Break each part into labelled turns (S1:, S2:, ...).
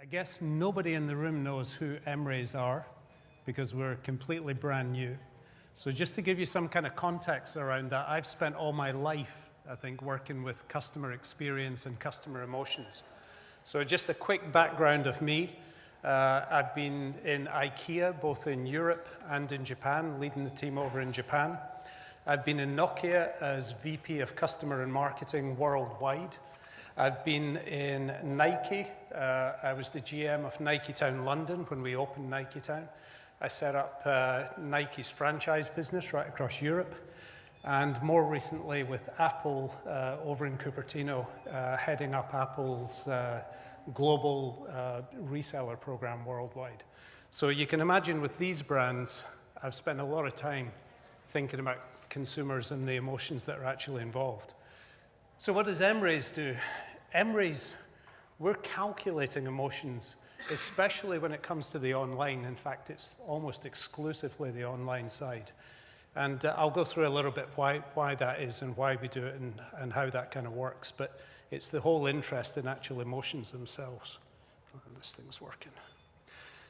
S1: I guess nobody in the room knows who Emrays are because we're completely brand new. So just to give you some kind of context around that, I've spent all my life, I think, working with customer experience and customer emotions. So just a quick background of me. I've been in IKEA, both in Europe and in Japan, leading the team over in Japan. I've been in Nokia as VP of Customer and Marketing worldwide. I've been in Nike. I was the GM of Nike Town London when we opened Nike Town. I set up Nike's franchise business right across Europe. And more recently with Apple over in Cupertino, heading up Apple's global reseller program worldwide. So you can imagine with these brands, I've spent a lot of time thinking about consumers and the emotions that are actually involved. So what does Emrays do? Emrays, we're calculating emotions, especially when it comes to the online. In fact, it's almost exclusively the online side. And I'll go through a little bit why that is and why we do it and how that kind of works. But it's the whole interest in actual emotions themselves. This thing's working.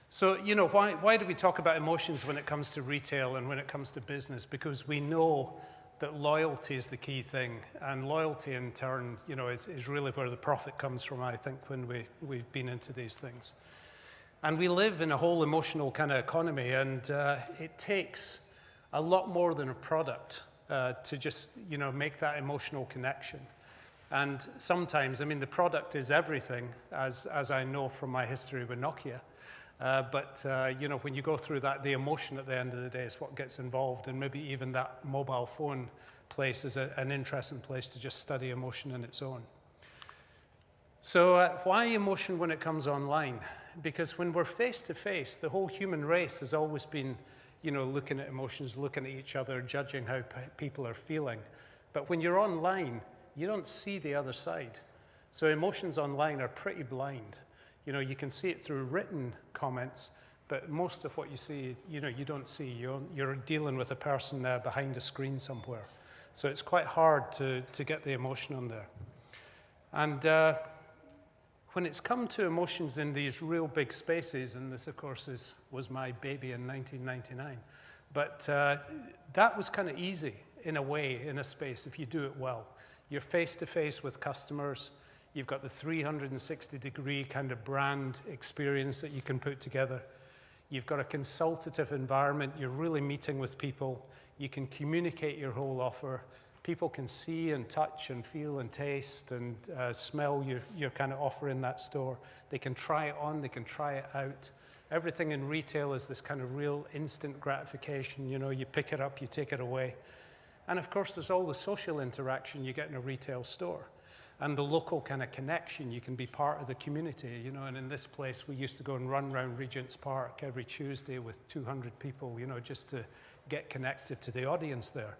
S1: So, you know, why do we talk about emotions when it comes to retail and when it comes to business? Because we know that loyalty is the key thing. And loyalty, in turn, you know, is really where the profit comes from, I think, when we've been into these things. And we live in a whole emotional kind of economy, and it takes a lot more than a product to just, you know, make that emotional connection. And sometimes, I mean, the product is everything, as I know from my history with Nokia. But you know, when you go through that, the emotion at the end of the day is what gets involved, and maybe even that mobile phone place is an interesting place to just study emotion in its own. So why emotion when it comes online? Because when we're face to face, the whole human race has always been, you know, looking at emotions, looking at each other, judging how people are feeling. But when you're online, you don't see the other side. So emotions online are pretty blind. You know, you can see it through written comments, but most of what you see, you know, you don't see. You're dealing with a person behind a screen somewhere. So it's quite hard to get the emotion on there. And when it's come to emotions in these real big spaces, and this, of course, was my baby in 1999, but that was kind of easy in a way, in a space, if you do it well. You're face-to-face with customers. You've got the 360-degree kind of brand experience that you can put together. You've got a consultative environment. You're really meeting with people. You can communicate your whole offer. People can see and touch and feel and taste and smell your kind of offer in that store. They can try it on. They can try it out. Everything in retail is this kind of real instant gratification. You know, you pick it up, you take it away. And of course, there's all the social interaction you get in a retail store. And the local kind of connection, you can be part of the community, you know, and in this place, we used to go and run around Regent's Park every Tuesday with 200 people, you know, just to get connected to the audience there.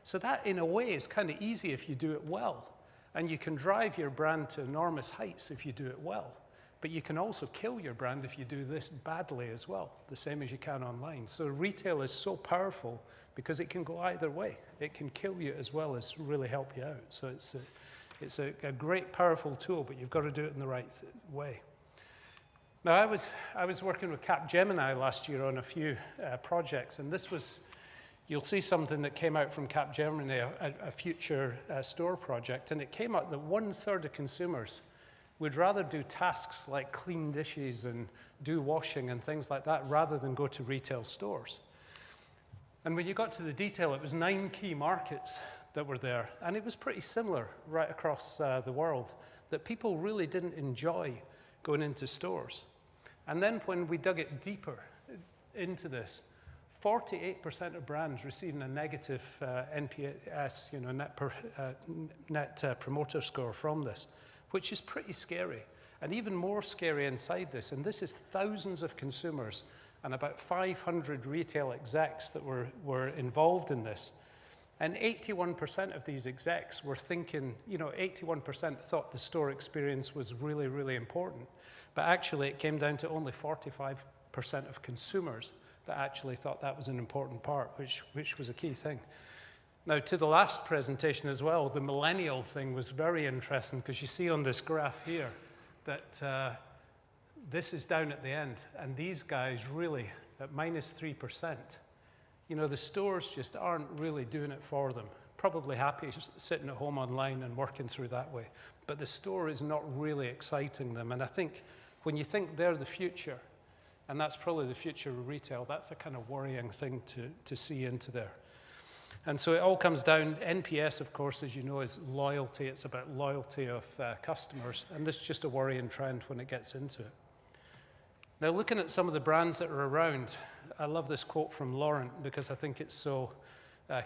S1: So that, in a way, is kind of easy if you do it well. And you can drive your brand to enormous heights if you do it well. But you can also kill your brand if you do this badly as well, the same as you can online. So retail is so powerful because it can go either way. It can kill you as well as really help you out. So it's a great, powerful tool, but you've got to do it in the right way. Now, I was working with Capgemini last year on a few projects, and this was, you'll see something that came out from Capgemini, a future store project, and it came out that 1/3 of consumers would rather do tasks like clean dishes and do washing and things like that rather than go to retail stores. And when you got to the detail, it was 9 key markets that were there. And it was pretty similar right across the world, that people really didn't enjoy going into stores. And then when we dug it deeper into this, 48% of brands receiving a negative NPS, you know, net promoter score from this, which is pretty scary. And even more scary inside this, and this is thousands of consumers and about 500 retail execs that were involved in this. And 81% of these execs were thinking, you know, 81% thought the store experience was really, really important. But actually, it came down to only 45% of consumers that actually thought that was an important part, which was a key thing. Now, to the last presentation as well, the millennial thing was very interesting because you see on this graph here that this is down at the end. And these guys really, at -3%, you know, the stores just aren't really doing it for them. Probably happy sitting at home online and working through that way. But the store is not really exciting them. And I think when you think they're the future, and that's probably the future of retail, that's a kind of worrying thing to see into there. And so it all comes down, NPS, of course, as you know, is loyalty. It's about loyalty of customers. And this is just a worrying trend when it gets into it. Now, looking at some of the brands that are around, I love this quote from Laurent because I think it's so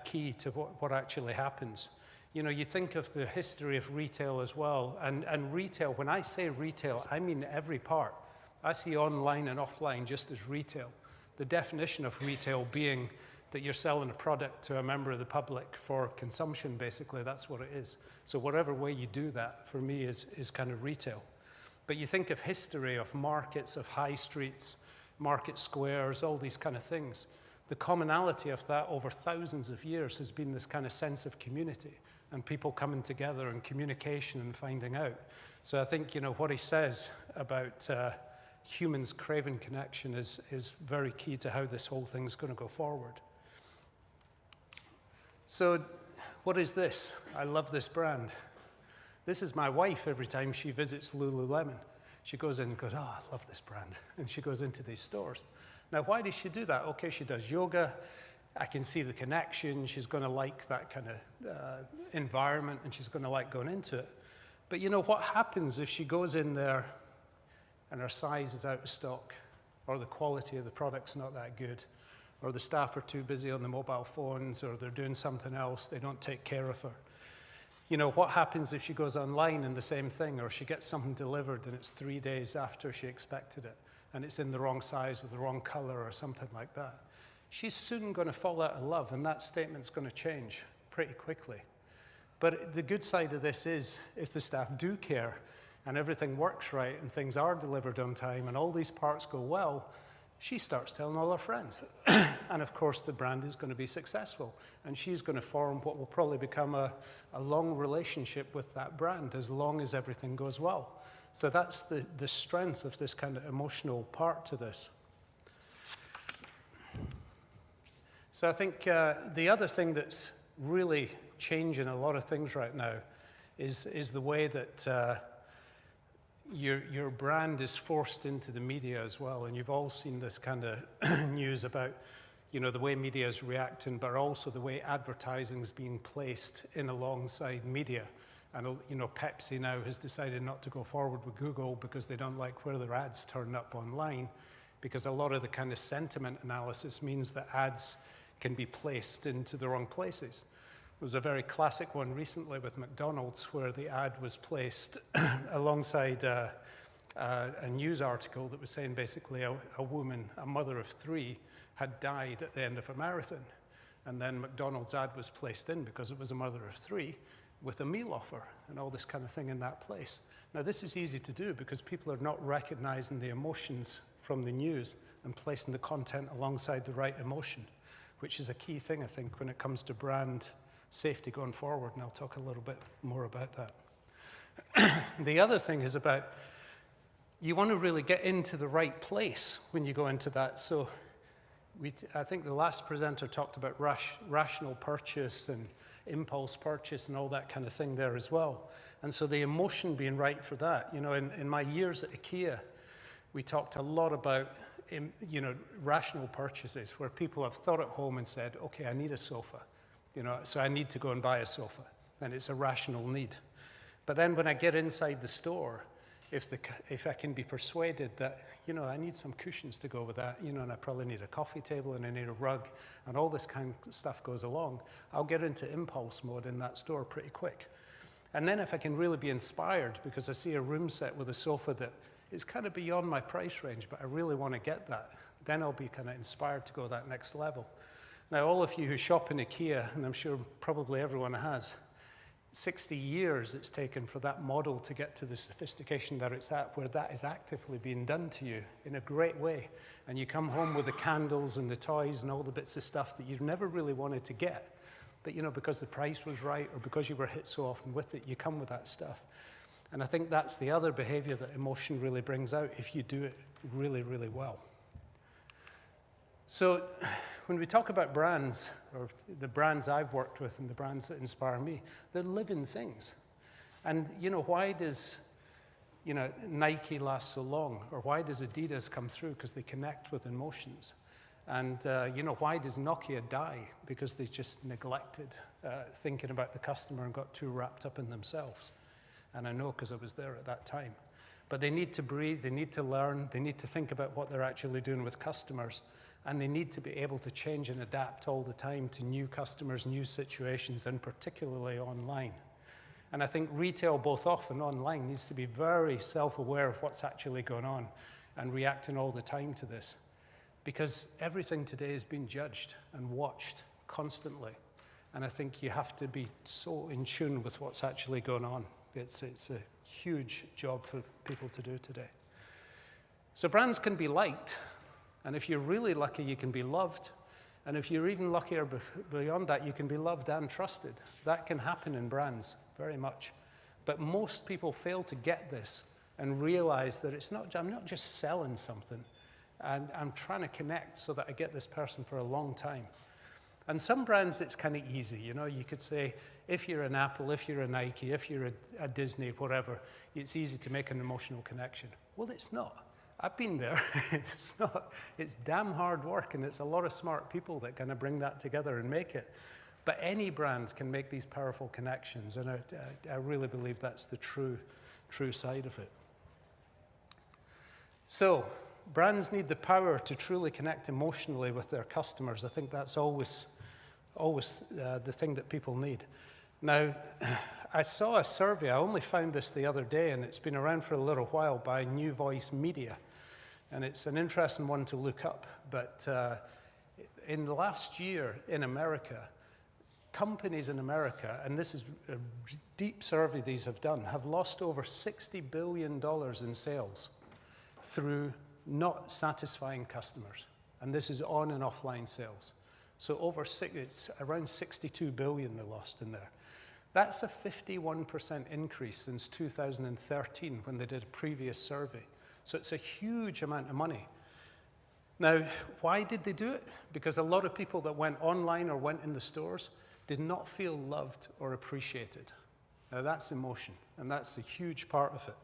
S1: key to what actually happens. You know, you think of the history of retail as well. And retail, when I say retail, I mean every part. I see online and offline just as retail. The definition of retail being that you're selling a product to a member of the public for consumption, basically. That's what it is. So whatever way you do that, for me, is kind of retail. But you think of history of markets, of high streets, market squares, all these kind of things. The commonality of that over thousands of years has been this kind of sense of community and people coming together and communication and finding out. So I think, you know, what he says about humans craving connection is very key to how this whole thing's going to go forward. So what is this? I love this brand. This is my wife every time she visits Lululemon. She goes in and goes, oh, I love this brand. And she goes into these stores. Now, why does she do that? Okay, she does yoga. I can see the connection. She's going to like that kind of environment, and she's going to like going into it. But you know, what happens if she goes in there and her size is out of stock, or the quality of the product's not that good, or the staff are too busy on the mobile phones, or they're doing something else, they don't take care of her? You know, what happens if she goes online and the same thing, or she gets something delivered and it's 3 days after she expected it, and it's in the wrong size or the wrong color or something like that? She's soon going to fall out of love, and that statement's going to change pretty quickly. But the good side of this is, if the staff do care, and everything works right, and things are delivered on time, and all these parts go well, she starts telling all her friends. And of course, the brand is going to be successful. And she's going to form what will probably become a long relationship with that brand, as long as everything goes well. So that's the strength of this kind of emotional part to this. So I think the other thing that's really changing a lot of things right now is the way that your brand is forced into the media as well. And you've all seen this kind of news about, you know, the way media is reacting, but also the way advertising is being placed in alongside media. And, you know, Pepsi now has decided not to go forward with Google because they don't like where their ads turn up online, because a lot of the kind of sentiment analysis means that ads can be placed into the wrong places. There was a very classic one recently with McDonald's where the ad was placed alongside a news article that was saying basically a woman, a mother of 3, had died at the end of a marathon. And then McDonald's ad was placed in because it was a mother of 3 with a meal offer and all this kind of thing in that place. Now, this is easy to do because people are not recognizing the emotions from the news and placing the content alongside the right emotion, which is a key thing, I think, when it comes to brand safety going forward, and I'll talk a little bit more about that. The other thing is about, you want to really get into the right place when you go into that. So I think the last presenter talked about rational purchase and impulse purchase and all that kind of thing there as well. And so the emotion being right for that. You know, in my years at IKEA, we talked a lot about, you know, rational purchases where people have thought at home and said, okay, I need a sofa. You know, so I need to go and buy a sofa, and it's a rational need. But then when I get inside the store, if I can be persuaded that, you know, I need some cushions to go with that, you know, and I probably need a coffee table and I need a rug, and all this kind of stuff goes along, I'll get into impulse mode in that store pretty quick. And then if I can really be inspired because I see a room set with a sofa that is kind of beyond my price range, but I really want to get that, then I'll be kind of inspired to go that next level. Now, all of you who shop in IKEA, and I'm sure probably everyone has, 60 years it's taken for that model to get to the sophistication that it's at, where that is actively being done to you in a great way. And you come home with the candles and the toys and all the bits of stuff that you've never really wanted to get. But, you know, because the price was right or because you were hit so often with it, you come with that stuff. And I think that's the other behavior that emotion really brings out if you do it really, really well. So when we talk about brands, or the brands I've worked with and the brands that inspire me, they're living things. And why does Nike last so long? Or why does Adidas come through? Because they connect with emotions. And why does Nokia die? Because they just neglected thinking about the customer and got too wrapped up in themselves. And I know because I was there at that time. But they need to breathe, they need to learn, they need to think about what they're actually doing with customers, and they need to be able to change and adapt all the time to new customers, new situations, and particularly online. And I think retail, both off and online, needs to be very self-aware of what's actually going on and reacting all the time to this. Because everything today is being judged and watched constantly. And I think you have to be so in tune with what's actually going on. It's a huge job for people to do today. So brands can be liked, and if you're really lucky, you can be loved. And if you're even luckier beyond that, you can be loved and trusted. That can happen in brands, very much. But most people fail to get this and realize that I'm not just selling something, and I'm trying to connect so that I get this person for a long time. And some brands, it's kind of easy. You could say, if you're an Apple, if you're a Nike, if you're a Disney, whatever, it's easy to make an emotional connection. Well, it's not. I've been there. It's not. It's damn hard work, and it's a lot of smart people that kind of bring that together and make it. But any brand can make these powerful connections, and I really believe that's the true side of it. So brands need the power to truly connect emotionally with their customers. I think that's always the thing that people need. Now, I saw a survey, I only found this the other day, and it's been around for a little while, by New Voice Media. And it's an interesting one to look up. But in the last year in America, companies in America, and this is a deep survey these have done, have lost over $60 billion in sales through not satisfying customers. And this is on and offline sales. So it's around 62 billion they lost in there. That's a 51% increase since 2013 when they did a previous survey. So it's a huge amount of money. Now, why did they do it? Because a lot of people that went online or went in the stores did not feel loved or appreciated. Now that's emotion, and that's a huge part of it.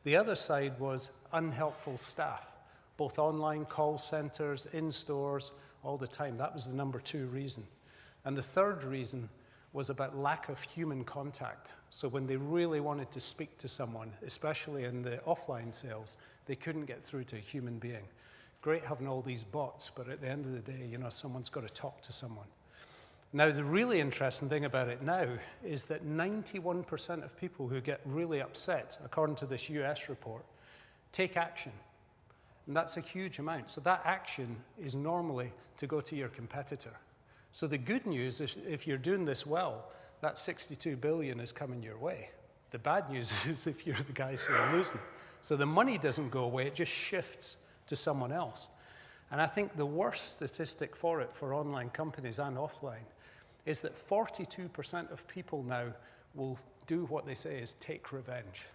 S1: The other side was unhelpful staff, both online call centers, in stores, all the time. That was the number 2 reason. And the third reason was about lack of human contact. So when they really wanted to speak to someone, especially in the offline sales, they couldn't get through to a human being. Great having all these bots, but at the end of the day, someone's got to talk to someone. Now, the really interesting thing about it now is that 91% of people who get really upset, according to this US report, take action. And that's a huge amount. So that action is normally to go to your competitor. So the good news is if you're doing this well, that 62 billion is coming your way. The bad news is if you're the guys who are losing. So the money doesn't go away, it just shifts to someone else. And I think the worst statistic for it, for online companies and offline, is that 42% of people now will do what they say is take revenge.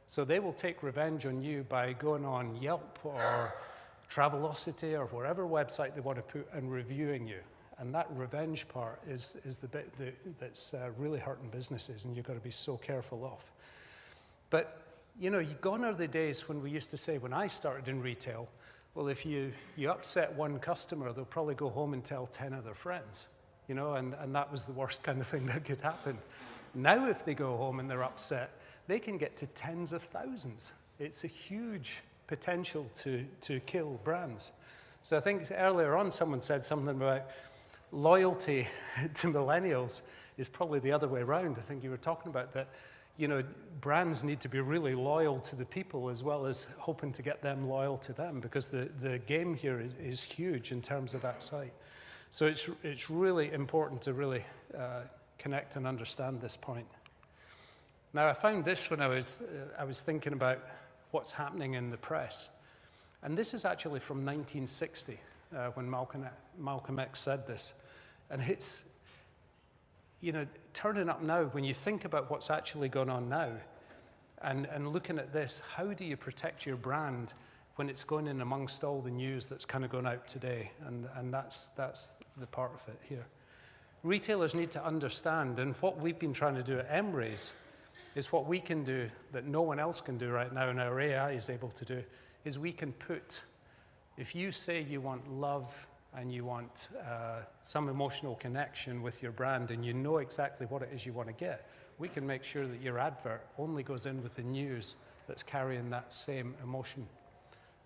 S1: So they will take revenge on you by going on Yelp or Travelocity or whatever website they want to put and reviewing you. And that revenge part is the bit that's really hurting businesses, and you've got to be so careful of. But, gone are the days when we used to say, when I started in retail, well, if you upset one customer, they'll probably go home and tell 10 of their friends, and that was the worst kind of thing that could happen. Now, if they go home and they're upset, they can get to tens of thousands. It's a huge potential to kill brands. So I think earlier on someone said something about loyalty to millennials is probably the other way around. I think you were talking about that, brands need to be really loyal to the people as well as hoping to get them loyal to them, because the game here is huge in terms of that side. So it's really important to really connect and understand this point. Now, I found this when I was thinking about what's happening in the press. And this is actually from 1960, when Malcolm X said this. And it's, turning up now, when you think about what's actually going on now, And looking at this, how do you protect your brand when it's going in amongst all the news that's kind of going out today? And that's the part of it here. Retailers need to understand, and what we've been trying to do at Emrays is what we can do that no one else can do right now, and our AI is able to do, is we can put, if you say you want love and you want some emotional connection with your brand and you know exactly what it is you want to get, we can make sure that your advert only goes in with the news that's carrying that same emotion.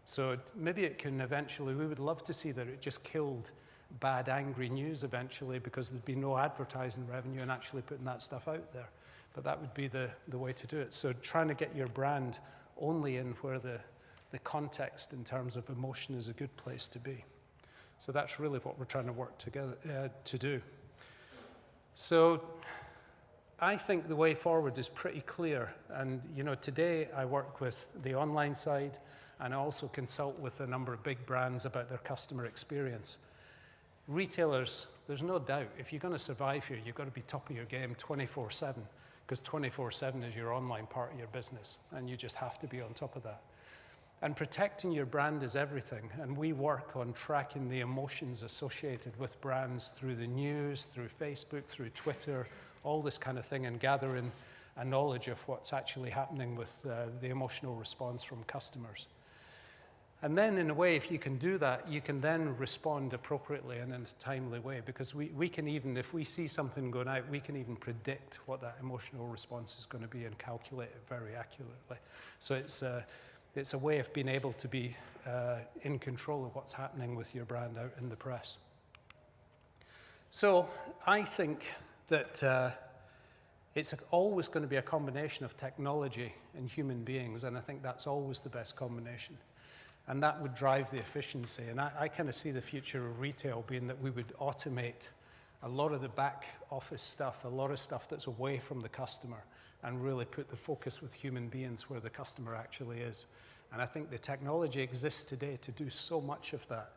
S1: So maybe it can eventually, we would love to see that it just killed bad, angry news eventually, because there'd be no advertising revenue and actually putting that stuff out there. But that would be the way to do it. So trying to get your brand only in where the context in terms of emotion is a good place to be. So that's really what we're trying to work together to do. So I think the way forward is pretty clear. And you know, today I work with the online side, and I also consult with a number of big brands about their customer experience. Retailers, there's no doubt, if you're going to survive here, you've got to be top of your game 24/7, because 24/7 is your online part of your business, and you just have to be on top of that. And protecting your brand is everything, and we work on tracking the emotions associated with brands through the news, through Facebook, through Twitter, all this kind of thing, and gathering a knowledge of what's actually happening with the emotional response from customers. And then, in a way, if you can do that, you can then respond appropriately and in a timely way, because we can even, if we see something going out, we can even predict what that emotional response is going to be and calculate it very accurately. So it's a way of being able to be in control of what's happening with your brand out in the press. So I think that it's always going to be a combination of technology and human beings, and I think that's always the best combination. And that would drive the efficiency. And I kind of see the future of retail being that we would automate a lot of the back office stuff, a lot of stuff that's away from the customer, and really put the focus with human beings where the customer actually is. And I think the technology exists today to do so much of that.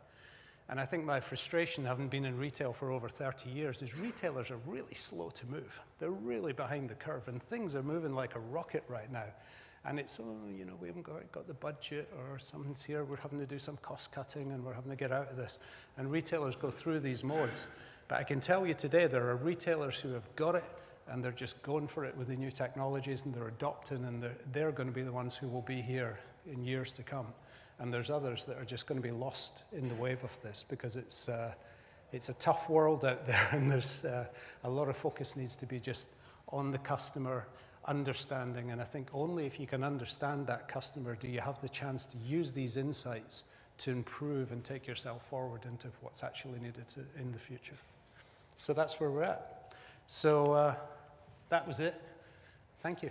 S1: And I think my frustration, having been in retail for over 30 years, is retailers are really slow to move. They're really behind the curve, and things are moving like a rocket right now. And it's, oh, you know, we haven't got the budget, or something's here, we're having to do some cost cutting, and we're having to get out of this. And retailers go through these modes. But I can tell you today, there are retailers who have got it, and they're just going for it with the new technologies, and they're adopting, and they're going to be the ones who will be here in years to come. And there's others that are just going to be lost in the wave of this, because it's a tough world out there, and there's a lot of focus needs to be just on the customer, understanding. And I think only if you can understand that customer do you have the chance to use these insights to improve and take yourself forward into what's actually needed in the future. So that's where we're at. So that was it. Thank you.